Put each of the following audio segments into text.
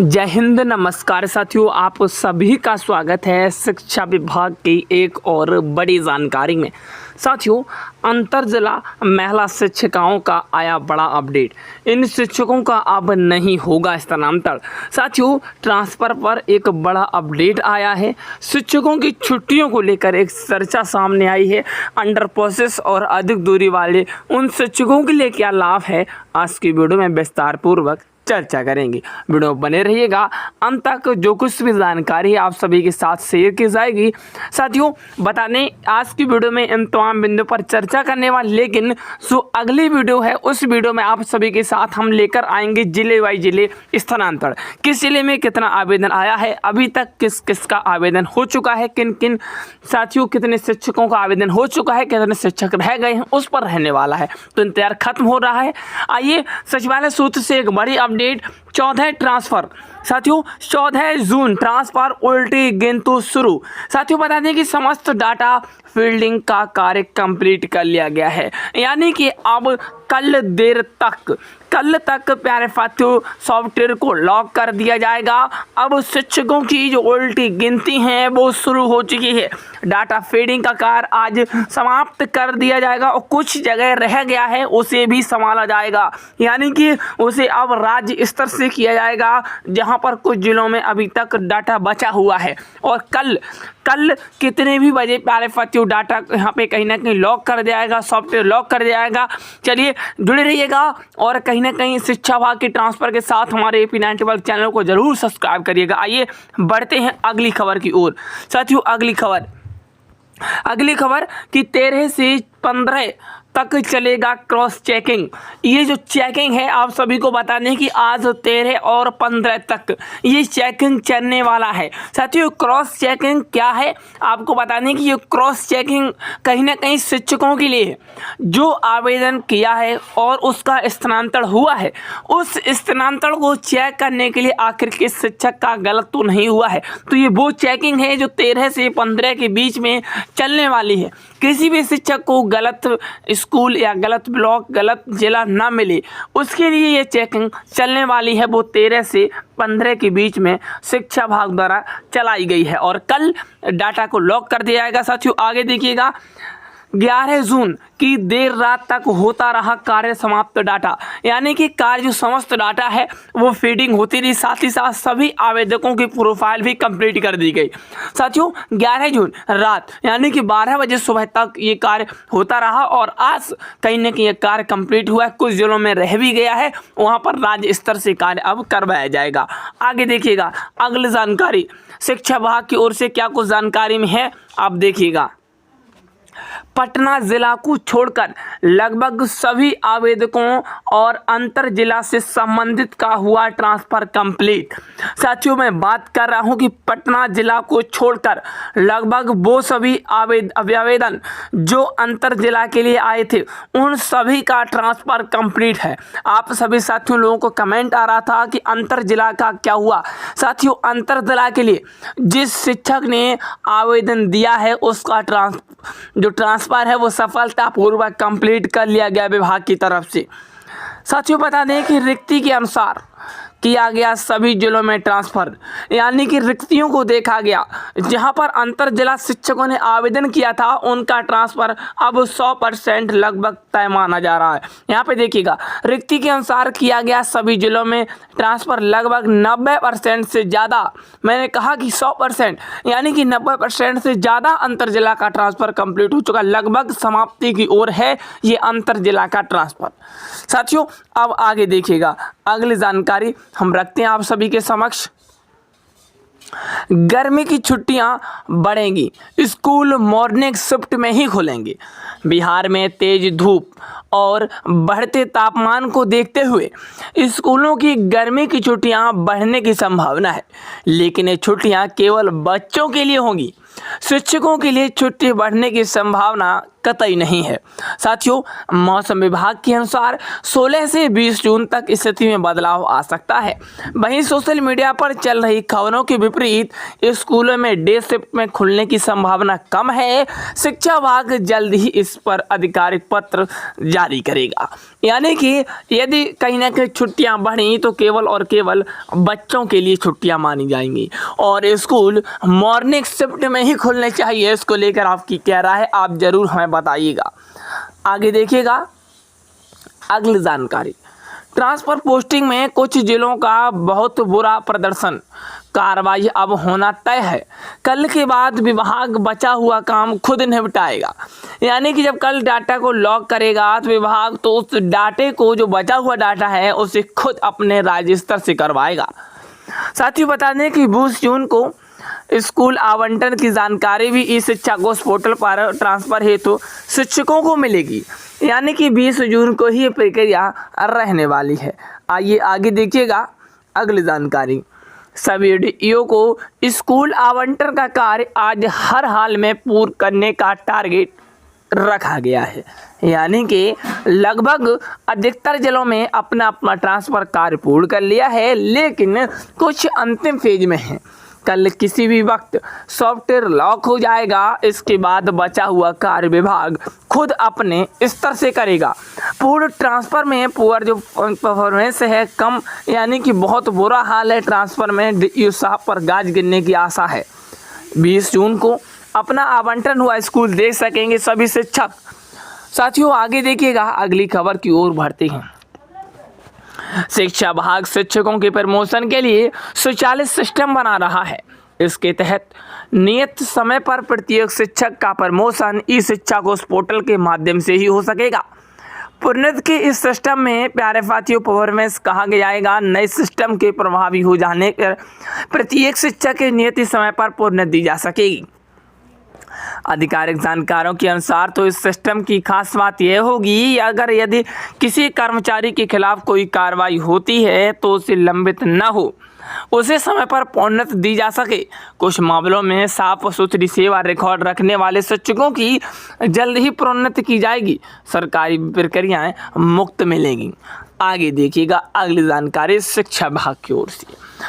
जय हिंद, नमस्कार साथियों, आप सभी का स्वागत है शिक्षा विभाग की एक और बड़ी जानकारी में। साथियों, अंतर जिला महिला शिक्षिकाओं का आया बड़ा अपडेट। इन शिक्षकों का अब नहीं होगा स्थानांतरण। साथियों, ट्रांसफ़र पर एक बड़ा अपडेट आया है। शिक्षकों की छुट्टियों को लेकर एक चर्चा सामने आई है। अंडर प्रोसेस और अधिक दूरी वाले उन शिक्षकों के लिए क्या लाभ है, आज की वीडियो में विस्तार पूर्वक चर्चा करेंगे। वीडियो बने रहिएगा अंत तक। जो कुछ भी जानकारी है आप सभी के साथ शेयर की जाएगी। साथियों, बता दें आज की वीडियो में इन तमाम बिंदु पर चर्चा करने वाले, लेकिन जो अगली वीडियो है उस वीडियो में आप सभी के साथ हम लेकर आएंगे जिले वाई जिले स्थानांतरण। किस जिले में कितना आवेदन आया है, अभी तक किस किस का आवेदन हो चुका है, किन किन साथियों कितने शिक्षकों का आवेदन हो चुका है, कितने शिक्षक रह गए हैं, उस पर रहने वाला है। तो इंतजार खत्म हो रहा है। आइए सचिवालय सूत्र से एक बड़ी अपडेट। 14 ट्रांसफर। साथियों, 14 जून ट्रांसफर उल्टी गिनती शुरू। साथियों, बता दें कि समस्त डाटा फील्डिंग का कार्य कंप्लीट कर लिया गया है, यानी कि अब कल तक प्यारे साथियों सॉफ्टवेयर को लॉक कर दिया जाएगा। अब शिक्षकों की जो उल्टी गिनती है वो शुरू हो चुकी है। डाटा फीडिंग का कार्य आज समाप्त कर दिया जाएगा और कुछ जगह रह गया है उसे भी संभाला जाएगा, यानी कि उसे अब राज्य स्तर से किया जाएगा, जहां पर कुछ जिलों में अभी तक डाटा बचा हुआ है। और कल कितने भी बजे प्यारे साथियों डाटा यहाँ पे कहीं ना कहीं लॉक कर दिया जाएगा, सॉफ्टवेयर लॉक कर दिया जाएगा। चलिए जुड़े रहिएगा और कहीं ना कहीं शिक्षा विभाग के ट्रांसफर के साथ हमारे AP90 चैनल को जरूर सब्सक्राइब करिएगा। आइए बढ़ते हैं अगली खबर की ओर। साथियों, अगली खबर कि 13 से 15 तक चलेगा क्रॉस चेकिंग। ये जो चेकिंग है आप सभी को बता दें कि आज 13 और 15 तक ये चेकिंग चलने वाला है। साथियों, क्रॉस चेकिंग क्या है आपको बता दें कि ये क्रॉस चेकिंग कहीं ना कहीं शिक्षकों के लिए जो आवेदन किया है और उसका स्थानांतरण हुआ है, उस स्थानांतरण को चेक करने के लिए आखिर के शिक्षक का गलत तो नहीं हुआ है। तो ये वो चेकिंग है जो 13 से 15 के बीच में चलने वाली है। किसी भी शिक्षक को गलत स्कूल या गलत ब्लॉक, गलत जिला ना मिले, उसके लिए ये चेकिंग चलने वाली है। वो 13 से 15 के बीच में शिक्षा विभाग द्वारा चलाई गई है और कल डाटा को लॉक कर दिया जाएगा। साथियों, आगे देखिएगा 11 जून की देर रात तक होता रहा कार्य समाप्त डाटा, यानी कि कार्य जो समस्त डाटा है वो फीडिंग होती रही, साथ ही साथ सभी आवेदकों की प्रोफाइल भी कंप्लीट कर दी गई। साथियों, 11 जून रात यानी कि 12 बजे सुबह तक ये कार्य होता रहा और आज कहीं ना कहीं ये कार्य कंप्लीट हुआ है। कुछ जिलों में रह भी गया है, वहाँ पर राज्य स्तर से कार्य अब करवाया जाएगा। आगे देखिएगा अगली जानकारी शिक्षा विभाग की ओर से क्या कुछ जानकारी में है, आप देखिएगा। पटना जिला को छोड़कर लगभग सभी आवेदकों और अंतर जिला से संबंधित का हुआ ट्रांसफर कंप्लीट। साथियों, मैं बात कर रहा हूं कि पटना जिला को छोड़कर लगभग वो सभी आवेदन जो अंतर जिला के लिए आए थे उन सभी का ट्रांसफर कंप्लीट है। आप सभी साथियों लोगों को कमेंट आ रहा था कि अंतर जिला का क्या हुआ। साथियों, अंतर जिला के लिए जिस शिक्षक ने आवेदन दिया है उसका ट्रांसफर है वो सफलतापूर्वक कंप्लीट कर लिया गया विभाग की तरफ से। साथियों, बता दें कि रिक्ति के अनुसार किया गया सभी जिलों में ट्रांसफर, यानी कि रिक्तियों को देखा गया। जहां पर अंतर जिला शिक्षकों ने आवेदन किया था उनका ट्रांसफर अब 100% लगभग तय माना जा रहा है। यहां पे देखिएगा रिक्ति के अनुसार किया गया सभी जिलों में ट्रांसफर लगभग 90% से ज़्यादा। मैंने कहा कि 100%, यानी कि 90% से ज़्यादा अंतर जिला का ट्रांसफर कंप्लीट हो चुका, लगभग समाप्ति की ओर है ये अंतर जिला का ट्रांसफर। साथियों, अब आगे देखिएगा अगली जानकारी हम रखते हैं आप सभी के समक्ष। गर्मी की छुट्टियां बढ़ेंगी, स्कूल मॉर्निंग शिफ्ट में ही खुलेंगे। बिहार में तेज धूप और बढ़ते तापमान को देखते हुए स्कूलों की गर्मी की छुट्टियां बढ़ने की संभावना है, लेकिन ये छुट्टियां केवल बच्चों के लिए होंगी। शिक्षकों के लिए छुट्टी बढ़ने की संभावना कतई नहीं है। साथियों, मौसम विभाग के अनुसार 16 से 20 जून तक स्थिति में बदलाव आ सकता है। वहीं सोशल मीडिया पर चल रही खबरों के विपरीत स्कूलों में डे शिफ्ट में खुलने की संभावना कम है। शिक्षा विभाग जल्द ही इस पर आधिकारिक पत्र जारी करेगा। यानी कि यदि कहीं ना कहीं छुट्टियां बढ़ी तो केवल और केवल बच्चों के लिए छुट्टियां मानी जाएंगी और स्कूल मॉर्निंग शिफ्ट में ही खुलने चाहिए। इसको लेकर आपकी क्या राय है, आप जरूर हमें बताइएगा। आगे देखिएगा अगली जानकारी। ट्रांसफर पोस्टिंग में कुछ जिलों का बहुत बुरा प्रदर्शन, कार्रवाई अब होना तय है। कल के बाद विभाग बचा हुआ काम खुद निपटाएगा। यानी कि जब कल डाटा को लॉक करेगा तो विभाग तो उस डाटे को, जो बचा हुआ डाटा है, उसे खुद अपने राज्य स्तर से करवाएगा। साथियों, बता दें कि 20 जून को स्कूल आवंटन की जानकारी भी ई शिक्षा कोष पोर्टल पर ट्रांसफर हेतु शिक्षकों को मिलेगी। यानी कि 20 जून को ही प्रक्रिया रहने वाली है। आइए आगे देखिएगा अगली जानकारी। सभी डीईओ को स्कूल आवंटन का कार्य आज हर हाल में पूर्ण करने का टारगेट रखा गया है। यानी कि लगभग अधिकतर जिलों में अपना अपना ट्रांसफर कार्य पूर्ण कर लिया है, लेकिन कुछ अंतिम फेज में है। कल किसी भी वक्त सॉफ्टवेयर लॉक हो जाएगा। इसके बाद बचा हुआ कार्य विभाग खुद अपने स्तर से करेगा। पूर्ण ट्रांसफ़र में पुअर जो परफॉर्मेंस है कम, यानी कि बहुत बुरा हाल है ट्रांसफ़र में, डीईओ साहब पर गाज गिरने की आशा है। 20 जून को अपना आवंटन हुआ स्कूल देख सकेंगे सभी शिक्षक। साथियों, आगे देखिएगा अगली खबर की ओर बढ़ते हैं। शिक्षा विभाग शिक्षकों के प्रमोशन के लिए स्वचालित सिस्टम बना रहा है। इसके तहत नियत समय पर प्रत्येक शिक्षक का प्रमोशन ई शिक्षा कोष पोर्टल के माध्यम से ही हो सकेगा। प्रोन्नति के इस सिस्टम में प्यारे साथियों परफॉर्मेंस कहा जाएगा। नए सिस्टम के प्रभावी हो जाने पर प्रत्येक शिक्षक के नियत समय पर प्रोन्नति दी जा सकेगी। आधिकारिक जानकारों के अनुसार तो इस सिस्टम की खास बात यह होगी, अगर यदि किसी कर्मचारी के खिलाफ कोई कार्रवाई होती है तो उसे लंबित न हो, उसे समय पर प्रोन्नति दी जा सके। कुछ मामलों में साफ सुथरी सेवा रिकॉर्ड रखने वाले शिक्षकों की जल्द ही प्रोन्नति की जाएगी। सरकारी प्रक्रियाएं मुक्त मिलेंगी। आगे देखिएगा अगली जानकारी शिक्षा विभाग की ओर से।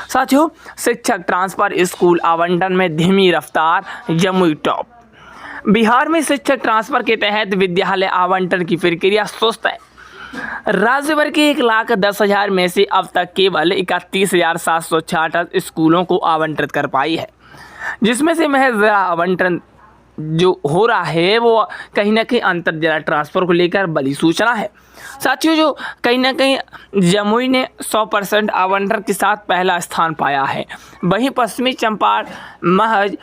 साथियों, शिक्षक ट्रांसफर स्कूल आवंटन में धीमी रफ्तार, जमुई टॉप। बिहार में शिक्षक ट्रांसफर के तहत विद्यालय आवंटन की प्रक्रिया सुस्त है। राज्य भर के 1,10,000 में से अब तक केवल 31,766 स्कूलों को आवंटित कर पाई है, जिसमें से महज आवंटन जो हो रहा है वो कहीं ना कहीं अंतर जिला ट्रांसफ़र को लेकर बड़ी सूचना है। साथियों, जो कहीं ना कहीं जमुई ने 100% आवंटन के साथ पहला स्थान पाया है, वहीं पश्चिमी चंपारण महज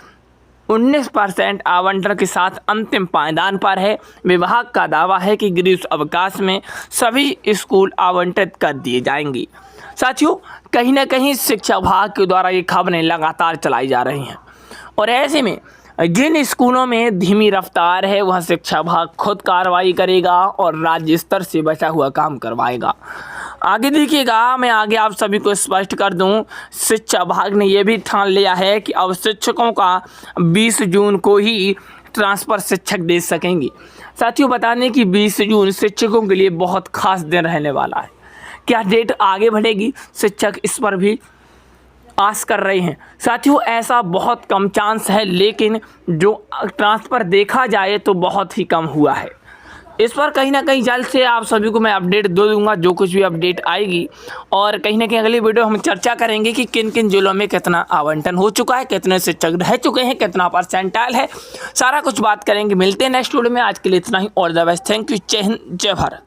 19% आवंटन के साथ अंतिम पायदान पर है। विभाग का दावा है कि ग्रीष्म अवकाश में सभी स्कूल आवंटित कर दिए जाएंगे। साथियों, कहीं ना कहीं शिक्षा विभाग के द्वारा ये खबरें लगातार चलाई जा रही हैं और ऐसे में जिन स्कूलों में धीमी रफ्तार है वह शिक्षा विभाग खुद कार्रवाई करेगा और राज्य स्तर से बचा हुआ काम करवाएगा। आगे देखिएगा, मैं आगे आप सभी को स्पष्ट कर दूं, शिक्षा विभाग ने यह भी ठान लिया है कि अब शिक्षकों का 20 जून को ही ट्रांसफ़र शिक्षक दे सकेंगे। साथियों, बता दें कि 20 जून शिक्षकों के लिए बहुत खास दिन रहने वाला है। क्या डेट आगे बढ़ेगी, शिक्षक इस पर भी आस कर रहे हैं। साथियों, ऐसा बहुत कम चांस है, लेकिन जो ट्रांसफ़र देखा जाए तो बहुत ही कम हुआ है। इस पर कहीं ना कहीं जल्द से आप सभी को मैं अपडेट दे दूंगा, जो कुछ भी अपडेट आएगी। और कहीं ना कहीं अगली वीडियो हम चर्चा करेंगे कि किन किन जिलों में कितना आवंटन हो चुका है, कितने शिक्षक रह चुके हैं, कितना परसेंटाइल है, सारा कुछ बात करेंगे। मिलते हैं नेक्स्ट वीडियो में। आज के लिए इतना ही, और द बेस्ट। Thank you. जय हिंद, जय भारत।